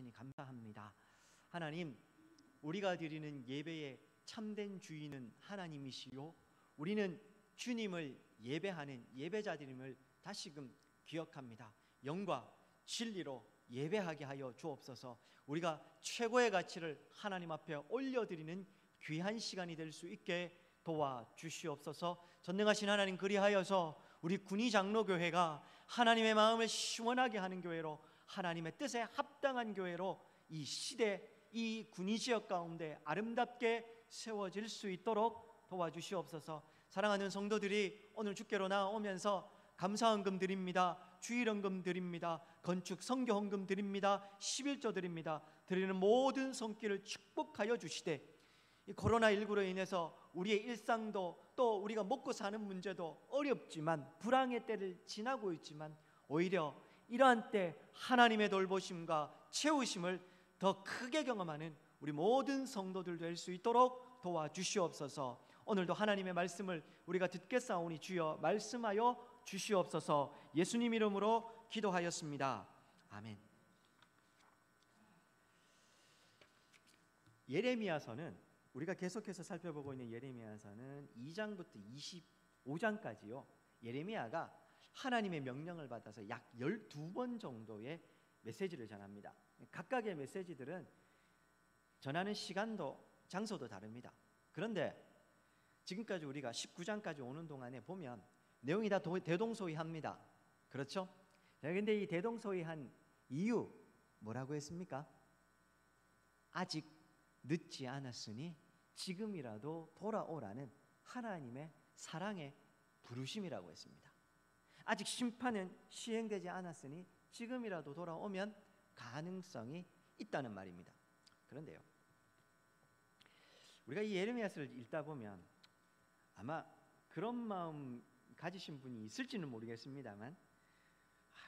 대단히 감사합니다. 하나님, 우리가 드리는 예배의 참된 주인은 하나님이시요, 우리는 주님을 예배하는 예배자들임을 다시금 기억합니다. 영과 진리로 예배하게 하여 주옵소서. 우리가 최고의 가치를 하나님 앞에 올려드리는 귀한 시간이 될 수 있게 도와주시옵소서. 전능하신 하나님, 그리하여서 우리 군의장로교회가 하나님의 마음을 시원하게 하는 교회로, 하나님의 뜻에 합당한 교회로 이 시대, 이 군의지역 가운데 아름답게 세워질 수 있도록 도와주시옵소서. 사랑하는 성도들이 오늘 주께로 나오면서 감사헌금 드립니다, 주일헌금 드립니다, 건축 성교헌금 드립니다, 11조 드립니다, 드리는 모든 손길을 축복하여 주시되, 이 코로나19로 인해서 우리의 일상도, 또 우리가 먹고 사는 문제도 어렵지만, 불황의 때를 지나고 있지만, 오히려 이러한 때 하나님의 돌보심과 채우심을 더 크게 경험하는 우리 모든 성도들 될 수 있도록 도와주시옵소서. 오늘도 하나님의 말씀을 우리가 듣겠사오니 주여 말씀하여 주시옵소서. 예수님 이름으로 기도하였습니다. 아멘. 예레미야서는, 우리가 계속해서 살펴보고 있는 예레미야서는 2장부터 25장까지요, 예레미야가 하나님의 명령을 받아서 약 12번 정도의 메시지를 전합니다. 각각의 메시지들은 전하는 시간도 장소도 다릅니다. 그런데 지금까지 우리가 19장까지 오는 동안에 보면 내용이 다 대동소이합니다. 그렇죠? 그런데 이 대동소이한 이유 뭐라고 했습니까? 아직 늦지 않았으니 지금이라도 돌아오라는 하나님의 사랑의 부르심이라고 했습니다. 아직 심판은 시행되지 않았으니 지금이라도 돌아오면 가능성이 있다는 말입니다. 그런데요, 우리가 이 예레미야서를 읽다 보면 아마 그런 마음 가지신 분이 있을지는 모르겠습니다만,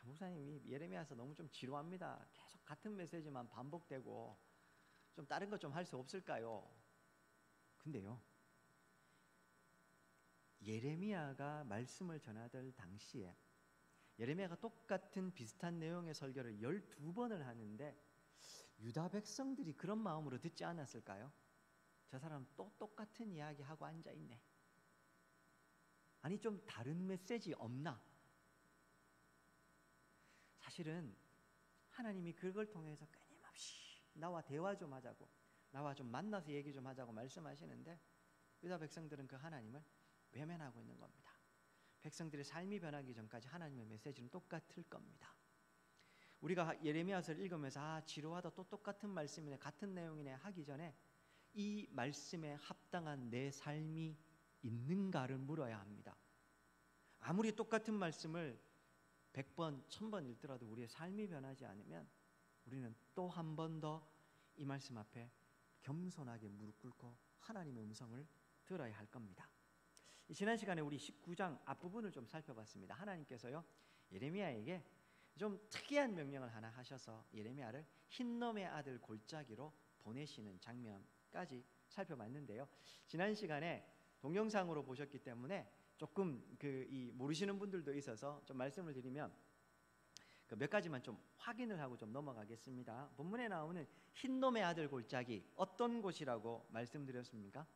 목사님, 이 예레미야서 너무 좀 지루합니다. 계속 같은 메시지만 반복되고 좀 다른 것 좀 할 수 없을까요? 근데요, 예레미야가 말씀을 전하던 당시에 예레미야가 똑같은 비슷한 내용의 설교를 12번을 하는데 유다 백성들이 그런 마음으로 듣지 않았을까요? 저 사람 또 똑같은 이야기 하고 앉아있네. 아니, 좀 다른 메시지 없나? 사실은 하나님이 그걸 통해서 끊임없이 나와 대화 좀 하자고, 나와 좀 만나서 얘기 좀 하자고 말씀하시는데, 유다 백성들은 그 하나님을 외면하고 있는 겁니다. 백성들의 삶이 변하기 전까지 하나님의 메시지는 똑같을 겁니다. 우리가 예레미야서를 읽으면서 지루하다, 또 똑같은 말씀이네, 같은 내용이네 하기 전에 이 말씀에 합당한 내 삶이 있는가를 물어야 합니다. 아무리 똑같은 말씀을 100번, 1000번 읽더라도 우리의 삶이 변하지 않으면 우리는 또 한 번 더 이 말씀 앞에 겸손하게 무릎 꿇고 하나님의 음성을 들어야 할 겁니다. 지난 시간에 우리 19장 앞부분을 좀 살펴봤습니다. 하나님께서요, 예레미야에게 좀 특이한 명령을 하나 하셔서 예레미야를 흰놈의 아들 골짜기로 보내시는 장면까지 살펴봤는데요, 지난 시간에 동영상으로 보셨기 때문에 조금 모르시는 분들도 있어서 좀 말씀을 드리면 몇 가지만 좀 확인을 하고 좀 넘어가겠습니다. 본문에 나오는 흰놈의 아들 골짜기, 어떤 곳이라고 말씀드렸습니까?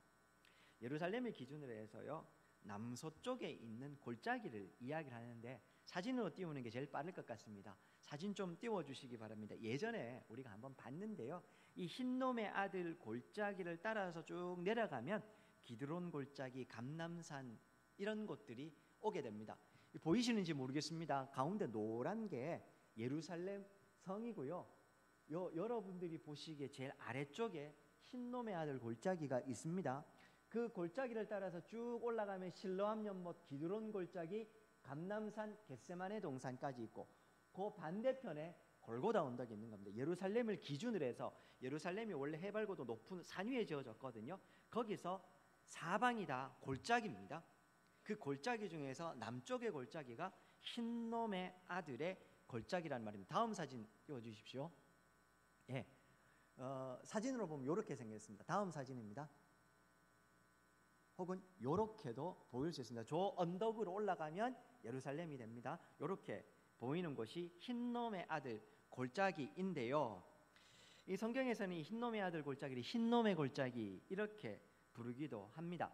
예루살렘을 기준으로 해서요, 남서쪽에 있는 골짜기를 이야기를 하는데, 사진으로 띄우는 게 제일 빠를 것 같습니다. 사진 좀 띄워주시기 바랍니다. 예전에 우리가 한번 봤는데요, 이 흰놈의 아들 골짜기를 따라서 쭉 내려가면 기드론 골짜기, 감람산, 이런 곳들이 오게 됩니다. 보이시는지 모르겠습니다. 가운데 노란 게 예루살렘 성이고요, 여러분들이 보시기에 제일 아래쪽에 흰놈의 아들 골짜기가 있습니다. 그 골짜기를 따라서 쭉 올라가면 실로암 연못, 기드론 골짜기, 감람산, 겟세마네 동산까지 있고, 그 반대편에 골고다 언덕이 있는 겁니다. 예루살렘을 기준으로 해서, 예루살렘이 원래 해발고도 높은 산 위에 지어졌거든요. 거기서 사방이 다 골짜기입니다. 그 골짜기 중에서 남쪽의 골짜기가 흰놈의 아들의 골짜기라는 말입니다. 다음 사진 띄워주십시오. 예, 사진으로 보면 이렇게 생겼습니다. 다음 사진입니다. 혹은 이렇게도 보일 수 있습니다. 저 언덕으로 올라가면 예루살렘이 됩니다. 이렇게 보이는 곳이 흰놈의 아들 골짜기인데요, 이 성경에서는 이 흰놈의 아들 골짜기를 흰놈의 골짜기 이렇게 부르기도 합니다.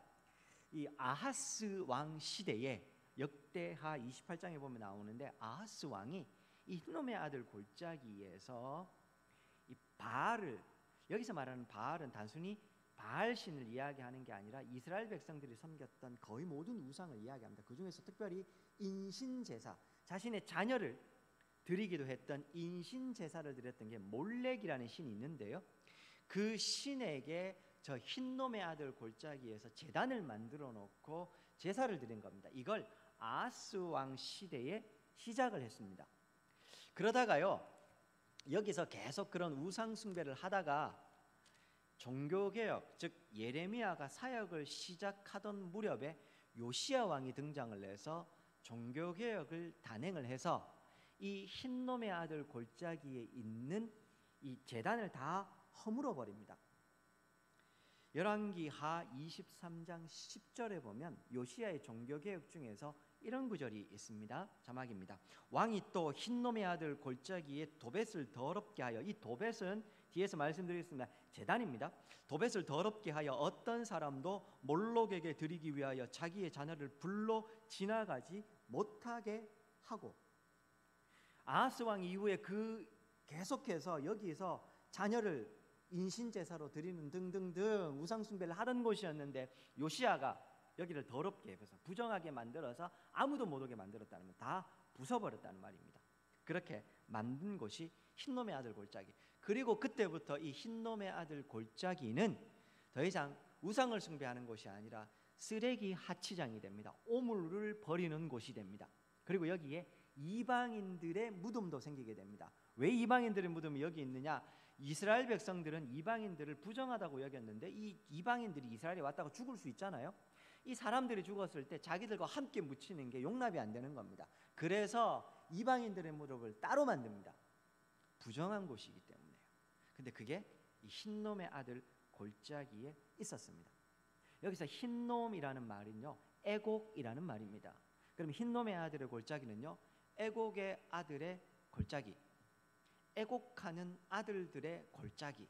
이 아하스 왕 시대에 역대하 28장에 보면 나오는데 아하스 왕이 이 흰놈의 아들 골짜기에서 이 바알을, 여기서 말하는 바알은 단순히 바알신을 이야기하는 게 아니라 이스라엘 백성들이 섬겼던 거의 모든 우상을 이야기합니다. 그 중에서 특별히 인신제사, 자신의 자녀를 드리기도 했던 인신제사를 드렸던 게 몰렉이라는 신이 있는데요, 그 신에게 저 흰놈의 아들 골짜기에서 제단을 만들어 놓고 제사를 드린 겁니다. 이걸 아하스 왕 시대에 시작을 했습니다. 그러다가요, 여기서 계속 그런 우상 숭배를 하다가 종교개혁, 즉 예레미야가 사역을 시작하던 무렵에 요시야 왕이 등장을 해서 종교개혁을 단행을 해서 이 흰놈의 아들 골짜기에 있는 이 제단을 다 허물어 버립니다. 열왕기하 23장 10절에 보면 요시야의 종교개혁 중에서 이런 구절이 있습니다. 자막입니다. 왕이 또 흰놈의 아들 골짜기에 도벳을 더럽게 하여, 이 도벳은 뒤에서 말씀드리겠습니다. 제단입니다. 도벳을 더럽게 하여 어떤 사람도 몰록에게 드리기 위하여 자기의 자녀를 불러 지나가지 못하게 하고, 아하스 왕 이후에 그 계속해서 여기서 자녀를 인신제사로 드리는 등등등 우상숭배를 하던 곳이었는데 요시야가 여기를 더럽게 해서 부정하게 만들어서 아무도 못 오게 만들었다는 건 다 부숴버렸다는 말입니다. 그렇게 만든 곳이 흰놈의 아들 골짜기. 그리고 그때부터 이 흰놈의 아들 골짜기는 더 이상 우상을 숭배하는 곳이 아니라 쓰레기 하치장이 됩니다. 오물을 버리는 곳이 됩니다. 그리고 여기에 이방인들의 무덤도 생기게 됩니다. 왜 이방인들의 무덤이 여기 있느냐? 이스라엘 백성들은 이방인들을 부정하다고 여겼는데 이 이방인들이 이스라엘에 왔다가 죽을 수 있잖아요. 이 사람들이 죽었을 때 자기들과 함께 묻히는 게 용납이 안 되는 겁니다. 그래서 이방인들의 무덤을 따로 만듭니다. 부정한 곳이기 때문에요. 근데 그게 이 흰놈의 아들 골짜기에 있었습니다. 여기서 흰놈이라는 말은요, 애곡이라는 말입니다. 그럼 흰놈의 아들의 골짜기는요, 애곡의 아들의 골짜기, 애곡하는 아들들의 골짜기,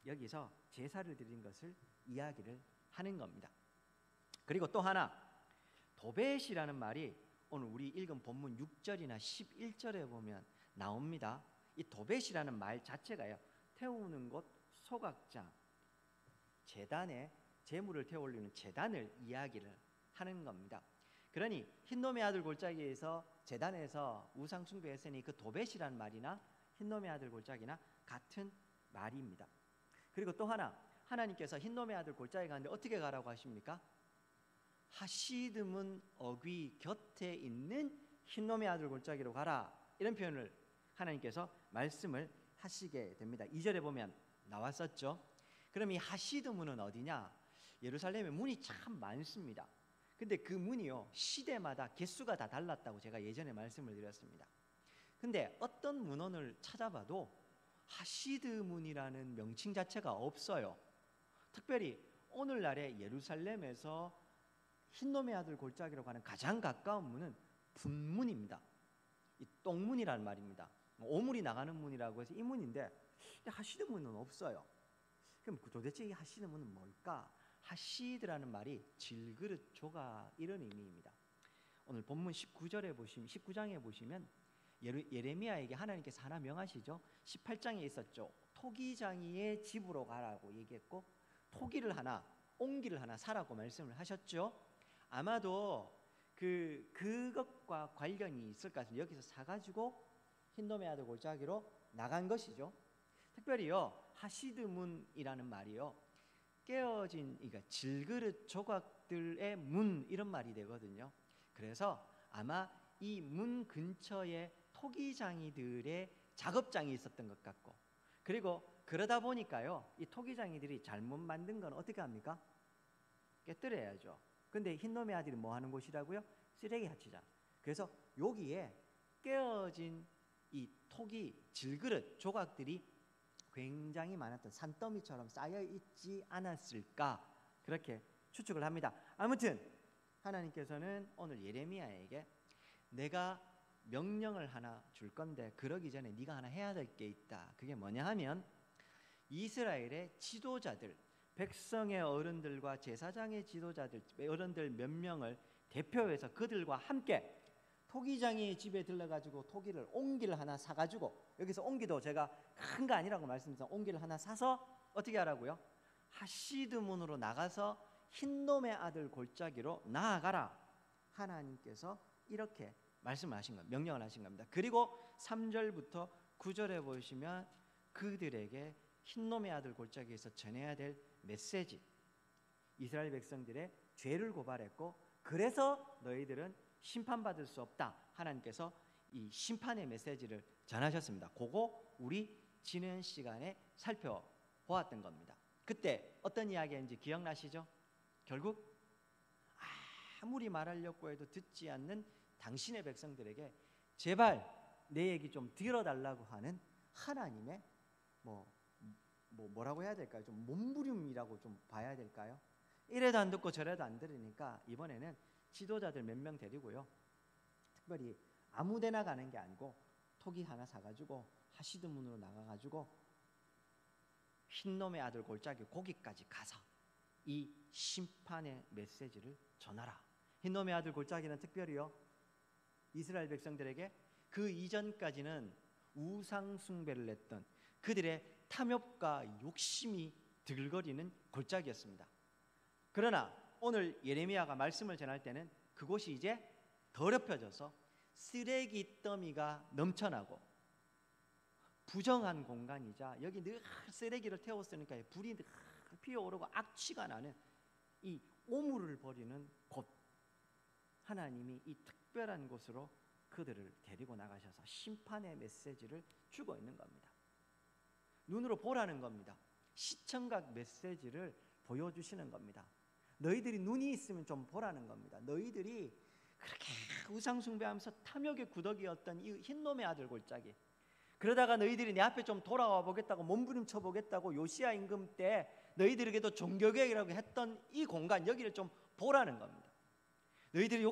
여기서 제사를 드린 것을 이야기를 하는 겁니다. 그리고 또 하나, 도벳이라는 말이 오늘 우리 읽은 본문 6절이나 11절에 보면 나옵니다. 이 도벳이라는 말 자체가요, 태우는 곳, 소각장, 제단에 제물을 태워 올리는 제단을 이야기를 하는 겁니다. 그러니 흰놈의 아들 골짜기에서 제단에서 우상 숭배했으니 그 도벳이라는 말이나 흰놈의 아들 골짜기나 같은 말입니다. 그리고 또 하나, 하나님께서 흰놈의 아들 골짜기 가는데 어떻게 가라고 하십니까? 하시드문 어귀 곁에 있는 흰놈의 아들 골짜기로 가라, 이런 표현을 하나님께서 말씀을 하시게 됩니다. 2절에 보면 나왔었죠. 그럼 이 하시드문은 어디냐? 예루살렘에 문이 참 많습니다. 근데 그 문이요, 시대마다 개수가 다 달랐다고 제가 예전에 말씀을 드렸습니다. 근데 어떤 문헌을 찾아봐도 하시드문이라는 명칭 자체가 없어요. 특별히 오늘날의 예루살렘에서 흰놈의 아들 골짜기로 가는 가장 가까운 문은 분문입니다. 이 똥문이라는 말입니다. 오물이 나가는 문이라고 해서 이 문인데 하시드문은 없어요. 그럼 도대체 이 하시드문은 뭘까? 하시드라는 말이 질그릇, 조각 이런 의미입니다. 오늘 본문 19절에 보시면, 19장에 보시면 예레미야에게 하나님께서 하나 명하시죠. 18장에 있었죠. 토기장이의 집으로 가라고 얘기했고 토기를 하나, 옹기를 하나 사라고 말씀을 하셨죠. 아마도 그것과 관련이 있을 것 같습니다. 여기서 사가지고 흰놈의 아들 골짜기로 나간 것이죠. 특별히요, 하시드문이라는 말이요, 깨어진, 그러니까 질그릇 조각들의 문, 이런 말이 되거든요. 그래서 아마 이 문 근처에 토기장이들의 작업장이 있었던 것 같고, 그리고 그러다 보니까요, 이 토기장이들이 잘못 만든 건 어떻게 합니까? 깨뜨려야죠. 근데 흰놈의 아들이 뭐 하는 곳이라고요? 쓰레기 하치장. 그래서 여기에 깨어진 이 토기, 질그릇 조각들이 굉장히 많았던 산더미처럼 쌓여 있지 않았을까, 그렇게 추측을 합니다. 아무튼 하나님께서는 오늘 예레미야에게 내가 명령을 하나 줄 건데 그러기 전에 네가 하나 해야 될 게 있다. 그게 뭐냐 하면 이스라엘의 지도자들, 백성의 어른들과 제사장의 지도자들, 어른들 몇 명을 대표해서 그들과 함께 토기장의 집에 들러가지고 토기를 옹기를 하나 사가지고, 여기서 옹기도 제가 큰 거 아니라고 말씀드렸죠. 옹기를 하나 사서 어떻게 하라고요? 하시드 문으로 나가서 흰놈의 아들 골짜기로 나아가라. 하나님께서 이렇게 말씀하신 겁니다. 명령을 하신 겁니다. 그리고 3절부터 9절에 보시면 그들에게 흰놈의 아들 골짜기에서 전해야 될 메시지, 이스라엘 백성들의 죄를 고발했고 그래서 너희들은 심판받을 수 없다. 하나님께서 이 심판의 메시지를 전하셨습니다. 그거 우리 지난 시간에 살펴보았던 겁니다. 그때 어떤 이야기인지 기억나시죠? 결국 아무리 말하려고 해도 듣지 않는 당신의 백성들에게 제발 내 얘기 좀 들어달라고 하는 하나님의 뭐라고 해야 될까요? 좀 몸부림이라고 좀 봐야 될까요? 이래도 안 듣고 저래도 안 들으니까 이번에는 지도자들 몇 명 데리고요, 특별히 아무데나 가는 게 아니고 토기 하나 사가지고 하시드 문으로 나가가지고 흰놈의 아들 골짜기 거기까지 가서 이 심판의 메시지를 전하라. 흰놈의 아들 골짜기는 특별히요, 이스라엘 백성들에게 그 이전까지는 우상 숭배를 했던 그들의 탐욕과 욕심이 들거리는 골짜기였습니다. 그러나 오늘 예레미야가 말씀을 전할 때는 그곳이 이제 더럽혀져서 쓰레기 더미가 넘쳐나고 부정한 공간이자 여기 늘 쓰레기를 태웠으니까 불이 늘 피어오르고 악취가 나는 이 오물을 버리는 곳, 하나님이 이 특별한 곳으로 그들을 데리고 나가셔서 심판의 메시지를 주고 있는 겁니다. 눈으로 보라는 겁니다. 시청각 메시지를 보여주시는 겁니다. 너희들이 눈이 있으면 좀 보라는 겁니다. 너희들이 그렇게 우상숭배하면서 탐욕의 구더기였던 이 흰놈의 아들 골짜기, 그러다가 너희들이 내 앞에 좀 돌아와 보겠다고 몸부림쳐 보겠다고 요시야 임금 때 너희들에게도 종교개혁이라고 했던 이 공간, 여기를 좀 보라는 겁니다. 너희들이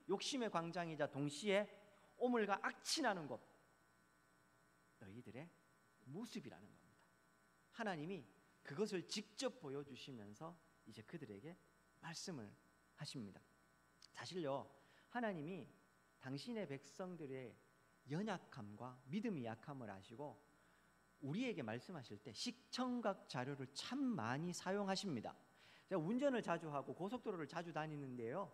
욕심의 광장이자 동시에 오물과 악취나는 곳, 너희들의 모습이라는 겁니다. 하나님이 그것을 직접 보여주시면서 이제 그들에게 말씀을 하십니다. 사실요, 하나님이 당신의 백성들의 연약함과 믿음의 약함을 아시고 우리에게 말씀하실 때 시청각 자료를 참 많이 사용하십니다. 제가 운전을 자주 하고 고속도로를 자주 다니는데요,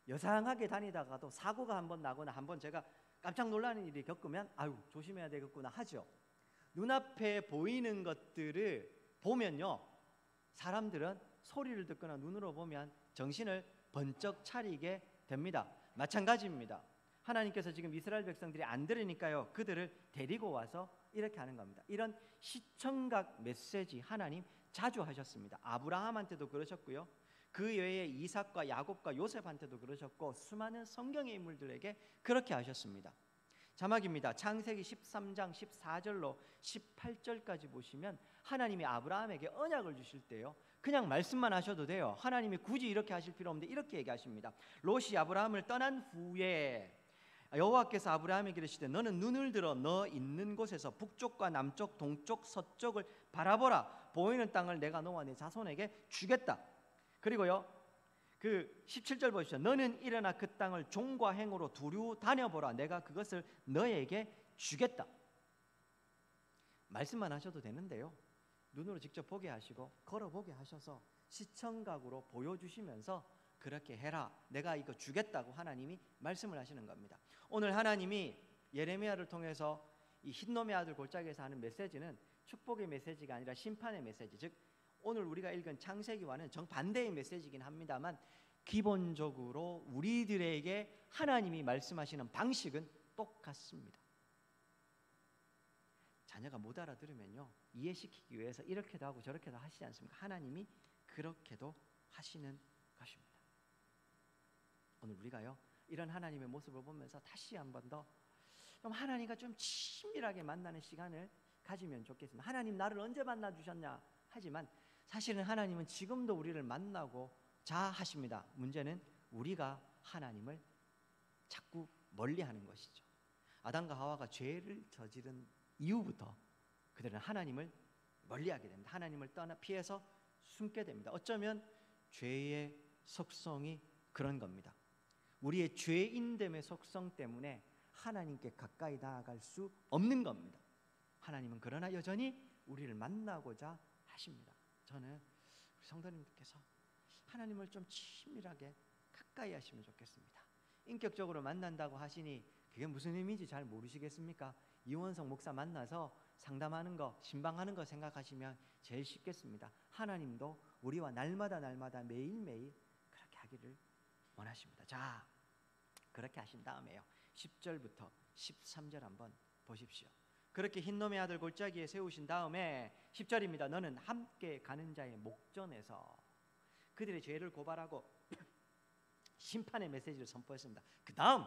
여상하게 다니다가도 사고가 한번 나거나 한번 제가 깜짝 놀라는 일이 겪으면 아유 조심해야 되겠구나 하죠. 눈앞에 보이는 것들을 보면요, 사람들은 소리를 듣거나 눈으로 보면 정신을 번쩍 차리게 됩니다. 마찬가지입니다. 하나님께서 지금 이스라엘 백성들이 안 들으니까요, 그들을 데리고 와서 이렇게 하는 겁니다. 이런 시청각 메시지 하나님 자주 하셨습니다. 아브라함한테도 그러셨고요, 그 외에 이삭과 야곱과 요셉한테도 그러셨고 수많은 성경의 인물들에게 그렇게 하셨습니다. 자막입니다. 창세기 13장 14절로 18절까지 보시면 하나님이 아브라함에게 언약을 주실 때요, 그냥 말씀만 하셔도 돼요. 하나님이 굳이 이렇게 하실 필요 없는데 이렇게 얘기하십니다. 롯이 아브라함을 떠난 후에 여호와께서 아브라함에게 이르시되 너는 눈을 들어 너 있는 곳에서 북쪽과 남쪽 동쪽 서쪽을 바라보라. 보이는 땅을 내가 너와 네 자손에게 주겠다. 그리고요, 그 17절 보십시오. 너는 일어나 그 땅을 종과 행으로 두루 다녀보라. 내가 그것을 너에게 주겠다. 말씀만 하셔도 되는데요, 눈으로 직접 보게 하시고 걸어보게 하셔서 시청각으로 보여주시면서 그렇게 해라, 내가 이거 주겠다고 하나님이 말씀을 하시는 겁니다. 오늘 하나님이 예레미야를 통해서 이 흰놈의 아들 골짜기에서 하는 메시지는 축복의 메시지가 아니라 심판의 메시지, 즉 오늘 우리가 읽은 창세기와는 정반대의 메시지이긴 합니다만 기본적으로 우리들에게 하나님이 말씀하시는 방식은 똑같습니다. 자녀가 못 알아들으면요, 이해시키기 위해서 이렇게도 하고 저렇게도 하시지 않습니까? 하나님이 그렇게도 하시는 것입니다. 오늘 우리가요, 이런 하나님의 모습을 보면서 다시 한번 더 좀 하나님과 좀 친밀하게 만나는 시간을 가지면 좋겠습니다. 하나님 나를 언제 만나 주셨냐 하지만 사실은 하나님은 지금도 우리를 만나고자 하십니다. 문제는 우리가 하나님을 자꾸 멀리하는 것이죠. 아담과 하와가 죄를 저지른 이후부터 그들은 하나님을 멀리하게 됩니다. 하나님을 떠나 피해서 숨게 됩니다. 어쩌면 죄의 속성이 그런 겁니다. 우리의 죄인됨의 속성 때문에 하나님께 가까이 나아갈 수 없는 겁니다. 하나님은 그러나 여전히 우리를 만나고자 하십니다. 저는 우리 성도님들께서 하나님을 좀 친밀하게 가까이 하시면 좋겠습니다. 인격적으로 만난다고 하시니 그게 무슨 의미인지 잘 모르시겠습니까? 이원석 목사 만나서 상담하는 거, 신방하는 거 생각하시면 제일 쉽겠습니다. 하나님도 우리와 날마다 매일매일 그렇게 하기를 원하십니다. 자, 그렇게 하신 다음에요, 10절부터 13절 한번 보십시오. 그렇게 흰놈의 아들 골짜기에 세우신 다음에 10절입니다. 너는 함께 가는 자의 목전에서 그들의 죄를 고발하고 심판의 메시지를 선포했습니다. 그 다음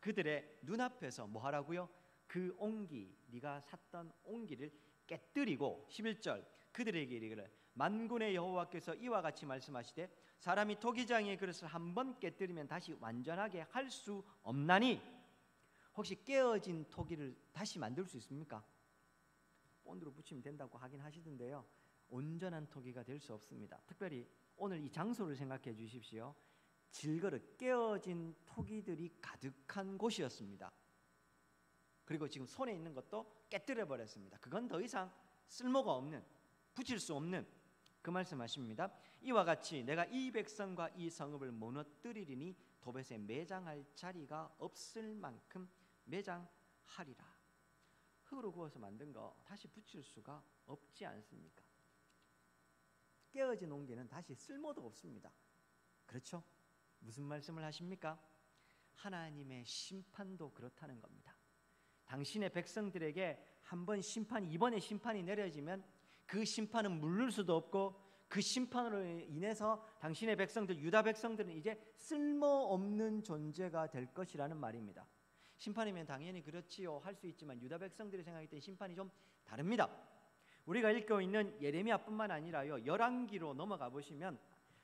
그들의 눈앞에서 뭐 하라고요? 그 옹기, 네가 샀던 옹기를 깨뜨리고 11절 그들에게 이르기를 만군의 여호와께서 이와 같이 말씀하시되 사람이 토기장의 그릇을 한번 깨뜨리면 다시 완전하게 할 수 없나니. 혹시 깨어진 토기를 다시 만들 수 있습니까? 본드로 붙이면 된다고 하긴 하시던데요, 온전한 토기가 될 수 없습니다. 특별히 오늘 이 장소를 생각해 주십시오. 질그릇, 깨어진 토기들이 가득한 곳이었습니다. 그리고 지금 손에 있는 것도 깨뜨려 버렸습니다. 그건 더 이상 쓸모가 없는, 붙일 수 없는 그 말씀하십니다. 이와 같이 내가 이 백성과 이 성읍을 무너뜨리리니 도벳에 매장할 자리가 없을 만큼 매장하리라. 흙으로 구워서 만든 거 다시 붙일 수가 없지 않습니까? 깨어진 옹기는 다시 쓸모도 없습니다. 그렇죠? 무슨 말씀을 하십니까? 하나님의 심판도 그렇다는 겁니다. 당신의 백성들에게 한번 이번에 심판이 내려지면 그 심판은 물를 수도 없고 그 심판으로 인해서 당신의 백성들, 유다 백성들은 이제 쓸모없는 존재가 될 것이라는 말입니다. 심판이면 당연히 그렇지요 할 수 있지만 유다 백성들이 생각할 때 심판이 좀 다릅니다. 우리가 읽고 있는 예레미야뿐만 아니라요, 열왕기로 넘어가 보시면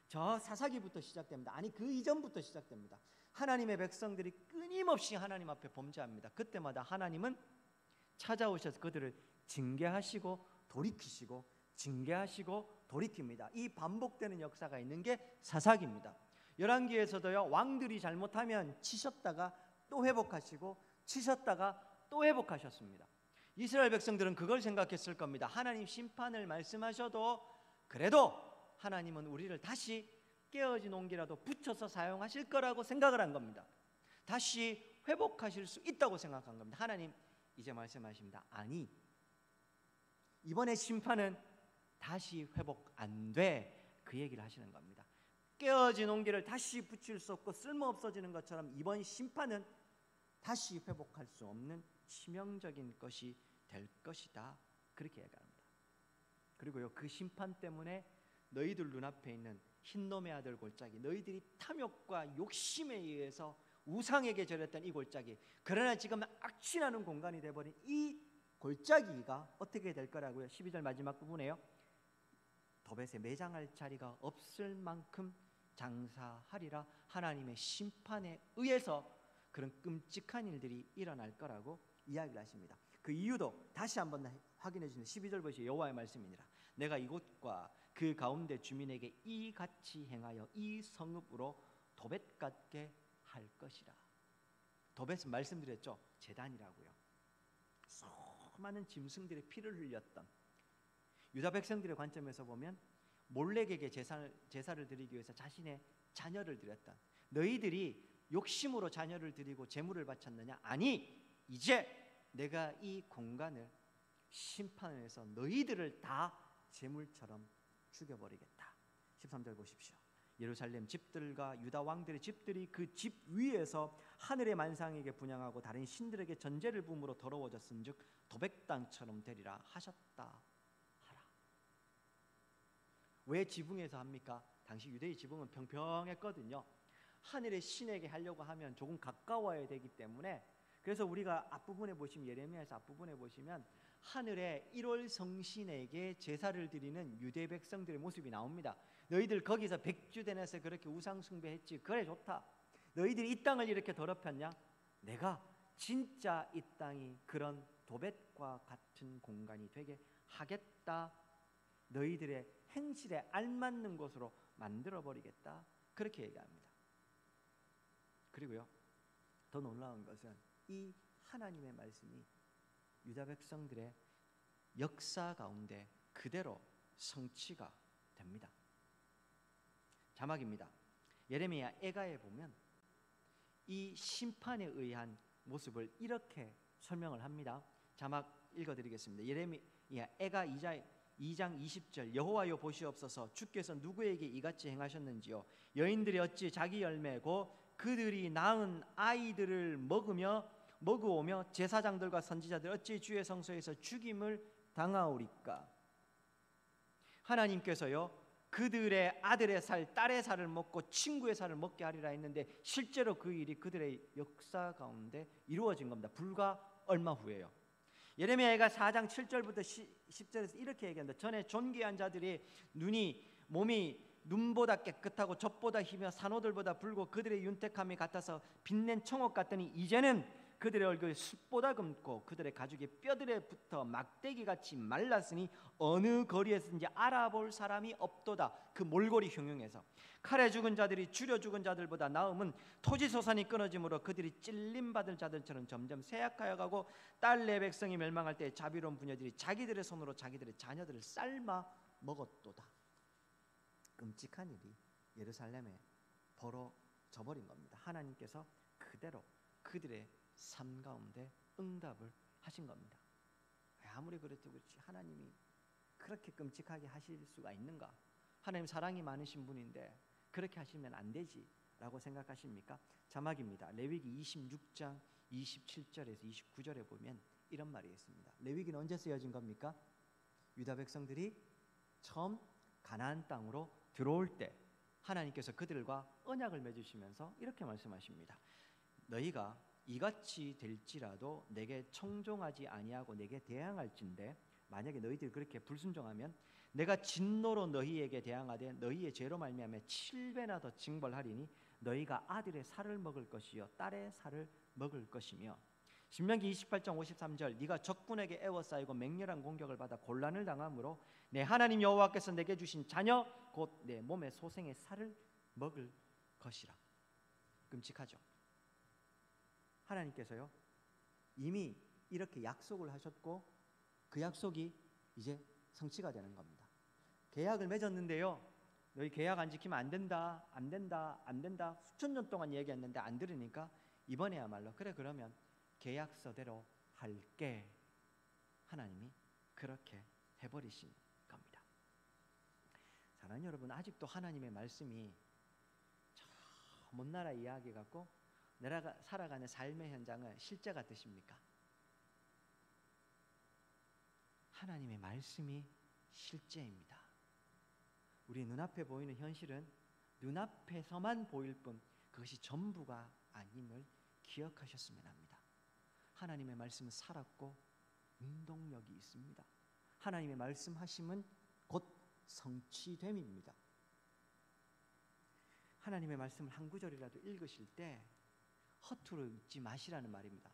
저 사사기부터 시작됩니다. 아니 그 이전부터 시작됩니다. 하나님의 백성들이 끊임없이 하나님 앞에 범죄합니다. 그때마다 하나님은 찾아오셔서 그들을 징계하시고 돌이키시고 징계하시고 돌이킵니다. 이 반복되는 역사가 있는 게 사사기입니다. 열왕기에서도요, 왕들이 잘못하면 치셨다가 또 회복하시고 치셨다가 또 회복하셨습니다. 이스라엘 백성들은 그걸 생각했을 겁니다. 하나님 심판을 말씀하셔도 그래도 하나님은 우리를 다시 깨어진 옹기라도 붙여서 사용하실 거라고 생각을 한 겁니다. 다시 회복하실 수 있다고 생각한 겁니다. 하나님 이제 말씀하십니다. 아니, 이번에 심판은 다시 회복 안 돼. 그 얘기를 하시는 겁니다. 깨어진 옹기를 다시 붙일 수 없고 쓸모없어지는 것처럼 이번 심판은 다시 회복할 수 없는 치명적인 것이 될 것이다. 그렇게 얘기합니다. 그리고요, 그 심판 때문에 너희들 눈앞에 있는 흰놈의 아들 골짜기, 너희들이 탐욕과 욕심에 의해서 우상에게 절했던 이 골짜기, 그러나 지금 악취나는 공간이 되어버린 이 골짜기가 어떻게 될 거라고요? 12절 마지막 부분에요, 도벳에 매장할 자리가 없을 만큼 장사하리라. 하나님의 심판에 의해서 그런 끔찍한 일들이 일어날 거라고 이야기를 하십니다. 그 이유도 다시 한번 확인해 주시는 12절 보시오. 여호와의 말씀이니라. 내가 이곳과 그 가운데 주민에게 이같이 행하여 이 성읍으로 도벳 같게 할 것이라. 도벳은 말씀드렸죠, 제단이라고요. 수많은 짐승들의 피를 흘렸던, 유다 백성들의 관점에서 보면 몰렉에게 제사를 드리기 위해서 자신의 자녀를 드렸던, 너희들이 욕심으로 자녀를 드리고 제물을 바쳤느냐? 아니, 이제 내가 이 공간을 심판을 해서 너희들을 다 제물처럼 죽여버리겠다. 13절 보십시오. 예루살렘 집들과 유다 왕들의 집들이 그 집 위에서 하늘의 만상에게 분향하고 다른 신들에게 전제를 부음으로 더러워졌은즉 도백 땅처럼 되리라 하셨다 하라. 왜 지붕에서 합니까? 당시 유대의 지붕은 평평했거든요. 하늘의 신에게 하려고 하면 조금 가까워야 되기 때문에, 그래서 우리가 앞부분에 보시면, 예레미야에서 앞부분에 보시면 하늘의 1월 성신에게 제사를 드리는 유대 백성들의 모습이 나옵니다. 너희들 거기서 백주대에서 그렇게 우상 숭배했지, 그래 좋다. 너희들이 이 땅을 이렇게 더럽혔냐? 내가 진짜 이 땅이 그런 도벳과 같은 공간이 되게 하겠다. 너희들의 행실에 알맞는 곳으로 만들어버리겠다. 그렇게 얘기합니다. 그리고요, 더 놀라운 것은 이 하나님의 말씀이 유다 백성들의 역사 가운데 그대로 성취가 됩니다. 자막입니다. 예레미야 애가에 보면 이 심판에 의한 모습을 이렇게 설명을 합니다. 자막 읽어드리겠습니다. 예레미야 애가 2장 20절 여호와여 보시옵소서 주께서 누구에게 이같이 행하셨는지요 여인들이 어찌 자기 열매고 그들이 낳은 아이들을 먹으오며 제사장들과 선지자들 어찌 주의 성소에서 죽임을 당하오리까. 하나님께서요 그들의 아들의 살 딸의 살을 먹고 친구의 살을 먹게 하리라 했는데 실제로 그 일이 그들의 역사 가운데 이루어진 겁니다. 불과 얼마 후에요. 예레미야가 4장 7절부터 10절에서 이렇게 얘기합니다. 전에 존귀한 자들이 몸이 눈보다 깨끗하고 젖보다 희며 산호들보다 붉고 그들의 윤택함이 같아서 빛낸 청옥 같더니 이제는 그들의 얼굴이 숯보다 검고 그들의 가죽이 뼈들에 붙어 막대기같이 말랐으니 어느 거리에서든지 알아볼 사람이 없도다. 그 몰골이 흉흉해서 칼에 죽은 자들이 줄여 죽은 자들보다 나음은 토지 소산이 끊어짐으로 그들이 찔림받을 자들처럼 점점 쇠약하여 가고 딸 내 백성이 멸망할 때 자비로운 부녀들이 자기들의 손으로 자기들의 자녀들을 삶아 먹었도다. 끔찍한 일이 예루살렘에 벌어져 버린 겁니다. 하나님께서 그대로 그들의 삶 가운데 응답을 하신 겁니다. 아무리 그래도 그렇지 하나님이 그렇게 끔찍하게 하실 수가 있는가? 하나님 사랑이 많으신 분인데 그렇게 하시면 안 되지 라고 생각하십니까? 자막입니다. 레위기 26장 27절에서 29절에 보면 이런 말이 있습니다. 레위기는 언제 쓰여진 겁니까? 유다 백성들이 처음 가나안 땅으로 들어올 때 하나님께서 그들과 언약을 맺으시면서 이렇게 말씀하십니다. 너희가 이같이 될지라도 내게 청종하지 아니하고 내게 대항할진대 만약에 너희들이 그렇게 불순종하면 내가 진노로 너희에게 대항하되 너희의 죄로 말미암아 7배나 더 징벌하리니 너희가 아들의 살을 먹을 것이요 딸의 살을 먹을 것이며 신명기 28장 53절 네가 적군에게 애워싸이고 맹렬한 공격을 받아 곤란을 당함으로 내 하나님 여호와께서 내게 주신 자녀 곧 내 몸의 소생의 살을 먹을 것이라. 끔찍하죠. 하나님께서요 이미 이렇게 약속을 하셨고 그 약속이 이제 성취가 되는 겁니다. 계약을 맺었는데요 너희 계약 안 지키면 안 된다 수천 년 동안 얘기했는데 안 들으니까 이번에야말로 그래 그러면 계약서대로 할게. 하나님이 그렇게 해버리신 겁니다. 사랑하는 여러분, 아직도 하나님의 말씀이 저 먼 나라 이야기 같고 내가 살아가는 삶의 현장은 실제 같으십니까? 하나님의 말씀이 실제입니다. 우리 눈앞에 보이는 현실은 눈앞에서만 보일 뿐 그것이 전부가 아님을 기억하셨으면 합니다. 하나님의 말씀은 살았고 운동력이 있습니다. 하나님의 말씀하심은 곧 성취됨입니다. 하나님의 말씀을 한 구절이라도 읽으실 때 허투루 읽지 마시라는 말입니다.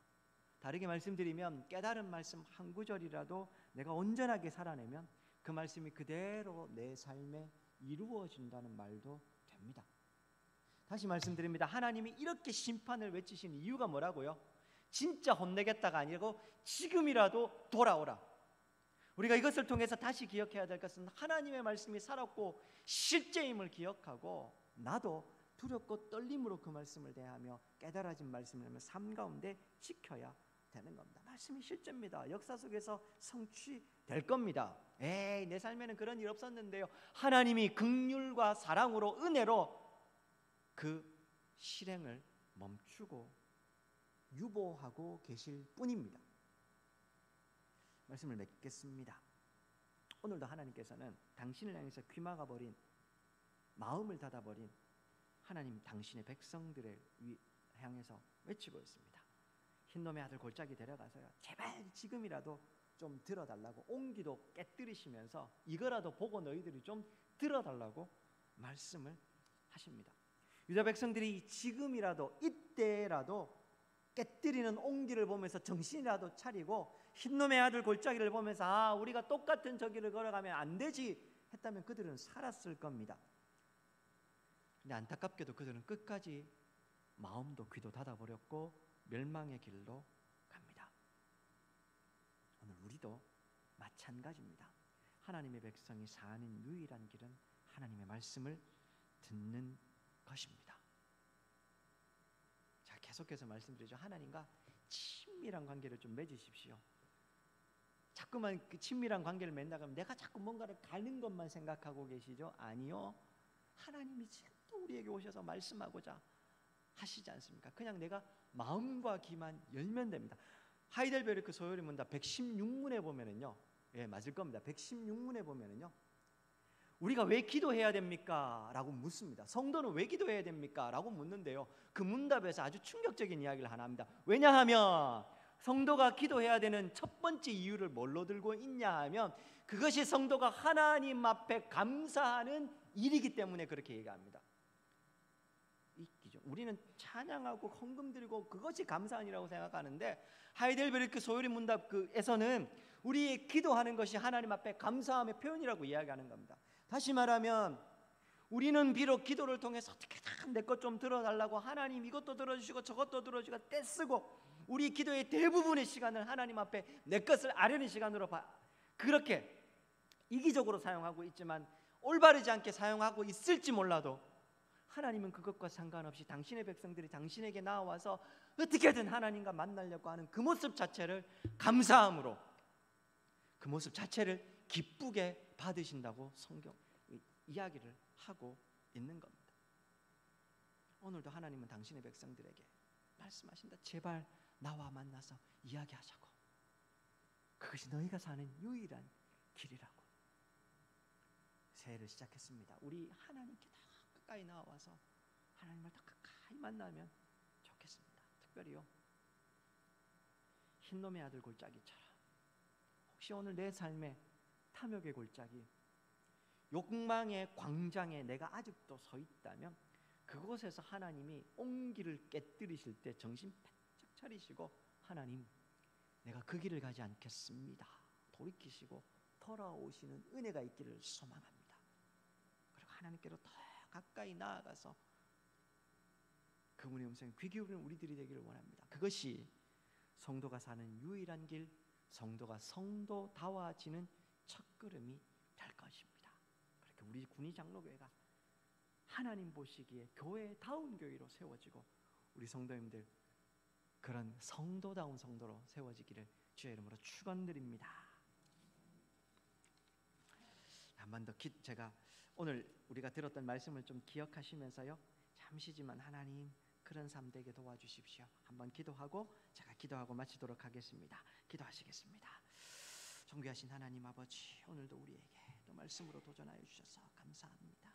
다르게 말씀드리면 깨달은 말씀 한 구절이라도 내가 온전하게 살아내면 그 말씀이 그대로 내 삶에 이루어진다는 말도 됩니다. 다시 말씀드립니다. 하나님이 이렇게 심판을 외치신 이유가 뭐라고요? 진짜 혼내겠다가 아니고 지금이라도 돌아오라. 우리가 이것을 통해서 다시 기억해야 될 것은 하나님의 말씀이 살았고 실제임을 기억하고 나도 두렵고 떨림으로 그 말씀을 대하며 깨달아진 말씀을 하며 삶 가운데 지켜야 되는 겁니다. 말씀이 실제입니다. 역사 속에서 성취될 겁니다. 내 삶에는 그런 일 없었는데요. 하나님이 긍휼과 사랑으로 은혜로 그 실행을 멈추고 유보하고 계실 뿐입니다. 말씀을 맺겠습니다. 오늘도 하나님께서는 당신을 향해서 귀마가 버린 마음을 닫아버린 하나님 당신의 백성들을 향해서 외치고 있습니다. 흰놈의 아들 골짜기 데려가서요 제발 지금이라도 좀 들어달라고 온기도 깨뜨리시면서 이거라도 보고 너희들이 좀 들어달라고 말씀을 하십니다. 유다 백성들이 지금이라도 이때라도 깨뜨리는 온기를 보면서 정신이라도 차리고 흰놈의 아들 골짜기를 보면서 아, 우리가 똑같은 저 길을 걸어가면 안 되지 했다면 그들은 살았을 겁니다. 근데 안타깝게도 그들은 끝까지 마음도 귀도 닫아버렸고 멸망의 길로 갑니다. 오늘 우리도 마찬가지입니다. 하나님의 백성이 사는 유일한 길은 하나님의 말씀을 듣는 것입니다. 자, 계속해서 말씀드리죠. 하나님과 친밀한 관계를 좀 맺으십시오. 자꾸만 그 친밀한 관계를 맺나가면 내가 자꾸 뭔가를 가는 것만 생각하고 계시죠? 아니요. 하나님이 또 우리에게 오셔서 말씀하고자 하시지 않습니까? 그냥 내가 마음과 귀만 열면 됩니다. 하이델베르크 소요리 문답 116문에 보면은요, 예, 맞을 겁니다. 116문에 보면은요, 우리가 왜 기도해야 됩니까? 라고 묻습니다. 성도는 왜 기도해야 됩니까? 라고 묻는데요, 그 문답에서 아주 충격적인 이야기를 하나 합니다. 왜냐하면 성도가 기도해야 되는 첫 번째 이유를 뭘로 들고 있냐 하면 그것이 성도가 하나님 앞에 감사하는 일이기 때문에 그렇게 얘기합니다. 우리는 찬양하고 헌금 드리고 그것이 감사한이라고 생각하는데 하이델베르크 소요리 문답에서는 우리의 기도하는 것이 하나님 앞에 감사함의 표현이라고 이야기하는 겁니다. 다시 말하면 우리는 비록 기도를 통해서 어떻게든 내 것 좀 들어달라고 하나님 이것도 들어주시고 저것도 들어주시고 떼쓰고 우리 기도의 대부분의 시간을 하나님 앞에 내 것을 아뢰는 시간으로 그렇게 이기적으로 사용하고 있지만 올바르지 않게 사용하고 있을지 몰라도 하나님은 그것과 상관없이 당신의 백성들이 당신에게 나와서 어떻게든 하나님과 만나려고 하는 그 모습 자체를 감사함으로, 그 모습 자체를 기쁘게 받으신다고 성경 이야기를 하고 있는 겁니다. 오늘도 하나님은 당신의 백성들에게 말씀하신다. 제발 나와 만나서 이야기하자고. 그것이 너희가 사는 유일한 길이라고. 새해를 시작했습니다. 우리 하나님께 더 가까이 나와서 하나님을 더 가까이 만나면 좋겠습니다. 특별히요, 흰놈의 아들 골짜기처럼 혹시 오늘 내 삶의 탐욕의 골짜기, 욕망의 광장에 내가 아직도 서 있다면 그곳에서 하나님이 온기를 깨뜨리실 때 정신 바짝 차리시고 하나님, 내가 그 길을 가지 않겠습니다. 돌이키시고 돌아오시는 은혜가 있기를 소망합니다. 그리고 하나님께로 더 가까이 나아가서 그분의 음성에 귀 기울이는 우리들이 되기를 원합니다. 그것이 성도가 사는 유일한 길, 성도가 성도다워지는 첫걸음이 될 것입니다. 그렇게 우리 군위 장로교회가 하나님 보시기에 교회다운 교회로 세워지고 우리 성도님들 그런 성도다운 성도로 세워지기를 주의 이름으로 축원드립니다. 한 번 더 제가 오늘 우리가 들었던 말씀을 좀 기억하시면서요, 잠시지만 하나님 그런 삶 되게 도와주십시오. 한번 기도하고 제가 기도하고 마치도록 하겠습니다. 기도하시겠습니다. 존귀하신 하나님 아버지, 오늘도 우리에게 또 말씀으로 도전하여 주셔서 감사합니다.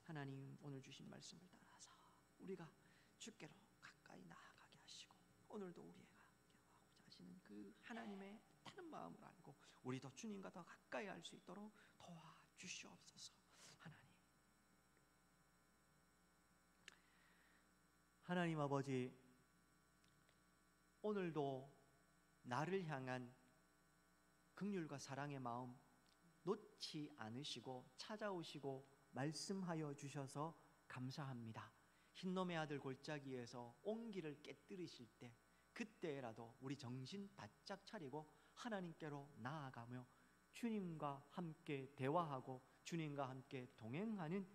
하나님, 오늘 주신 말씀을 따라서 우리가 주께로 가까이 나아가게 하시고 오늘도 우리가 기도하고자 하시는 그 하나님의 타는 마음을 알고 우리도 주님과 더 가까이 할 수 있도록 도와주시옵소서. 하나님 아버지, 오늘도 나를 향한 긍휼과 사랑의 마음 놓지 않으시고 찾아오시고 말씀하여 주셔서 감사합니다. 흰놈의 아들 골짜기에서 온기를 깨뜨리실 때 그때라도 우리 정신 바짝 차리고 하나님께로 나아가며 주님과 함께 대화하고 주님과 함께 동행하는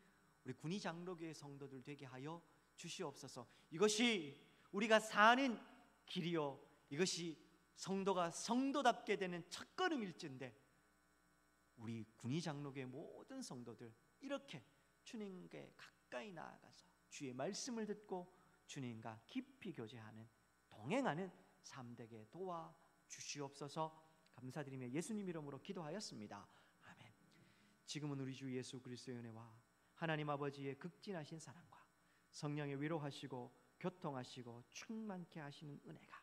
우리 군위 장로교회 성도들 되게 하여 주시옵소서. 이것이 우리가 사는 길이요, 이것이 성도가 성도답게 되는 첫걸음일진데 우리 군위 장로교회 모든 성도들 이렇게 주님께 가까이 나아가서 주의 말씀을 듣고 주님과 깊이 교제하는 동행하는 삶 되게 도와주시옵소서. 감사드리며 예수님 이름으로 기도하였습니다. 아멘. 지금은 우리 주 예수 그리스도의 은혜와 하나님 아버지의 극진하신 사랑과 성령의 위로하시고 교통하시고 충만케 하시는 은혜가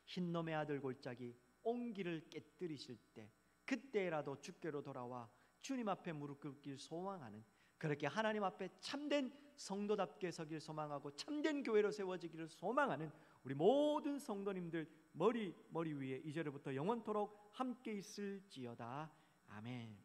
흰놈의 아들 골짜기 온기를 깨뜨리실 때 그때라도 주께로 돌아와 주님 앞에 무릎 꿇길 소망하는 그렇게 하나님 앞에 참된 성도답게 서길 소망하고 참된 교회로 세워지기를 소망하는 우리 모든 성도님들 머리 위에 이제로부터 영원토록 함께 있을지어다. 아멘.